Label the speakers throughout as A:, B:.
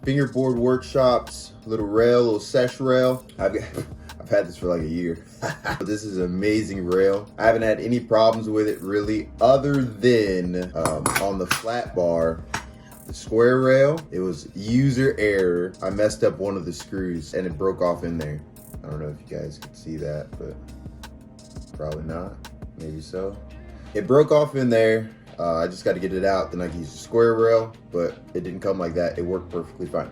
A: Fingerboard Workshop's little rail, little sesh rail. I've had this for like a year. This is an amazing rail. I haven't had any problems with it really, other than on the flat bar, the square rail, it was user error. I messed up one of the screws and it broke off in there. I don't know if you guys could see that, but probably not, maybe so. It broke off in there. I just got to get it out, then I can use the square rail, but it didn't come like that. It worked perfectly fine.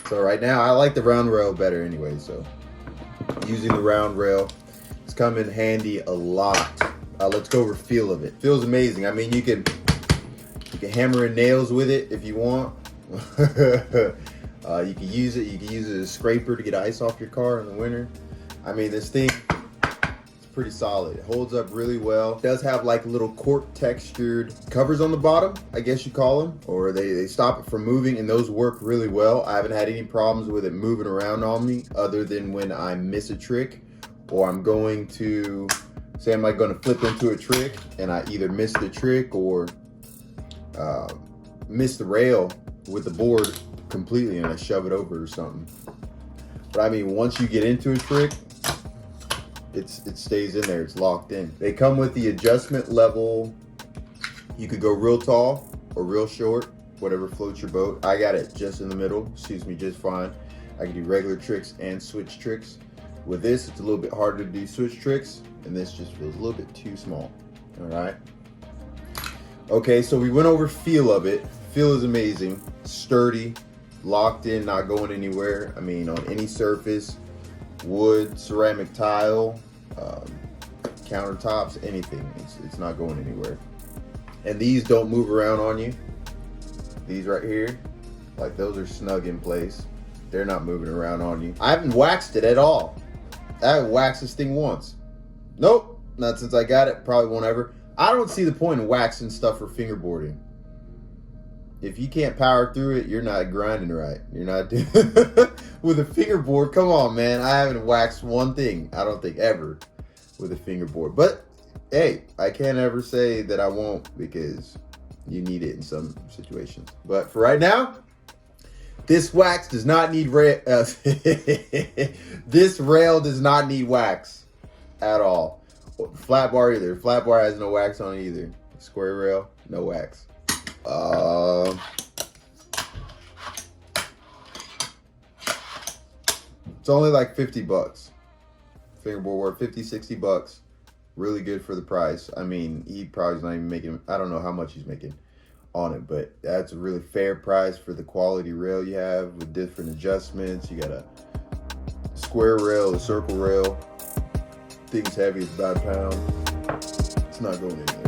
A: So right now, I like the round rail better anyway, so using the round rail, it's come in handy a lot. Let's go over feel of it. Feels amazing. I mean, you can hammer in nails with it if you want. You can use it. You can use it as a scraper to get ice off your car in the winter. I mean, this thing, it's pretty solid. It holds up really well. It does have like little cork textured covers on the bottom, I guess you call them, or they stop it from moving, and those work really well. I haven't had any problems with it moving around on me, other than when I miss a trick, or I'm going to, say I'm like going to flip into a trick, and I either miss the trick or miss the rail with the board completely, and I shove it over or something. But I mean, once you get into a trick, it stays in there. It's locked in. They come with the adjustment level. You could go real tall or real short, whatever floats your boat. I got it just in the middle. Suits me just fine. I can do regular tricks and switch tricks. With this, it's a little bit harder to do switch tricks, and this just feels a little bit too small. All right. Okay, so we went over feel of it. Feel is amazing, sturdy, locked in, not going anywhere. I mean, on any surface, wood, ceramic tile, countertops, anything, it's not going anywhere. And these don't move around on you. These right here, like those are snug in place. They're not moving around on you. I haven't waxed it at all. I haven't waxed this thing once. Nope, not since I got it, probably won't ever. I don't see the point in waxing stuff for fingerboarding. If you can't power through it, you're not grinding right. You're not doing with a fingerboard. Come on, man. I haven't waxed one thing, I don't think, ever with a fingerboard. But hey, I can't ever say that I won't, because you need it in some situations. But for right now, this wax does not need this rail does not need wax at all. Flat bar either. Flat bar has no wax on it either. Square rail, no wax. It's only like 50 bucks. Fingerboard work, 50, 60 bucks. Really good for the price. I mean, he probably is not even making, I don't know how much he's making on it, but that's a really fair price for the quality rail you have with different adjustments. You got a square rail, a circle rail. Thing's heavy, it's about a pound. It's not going anywhere.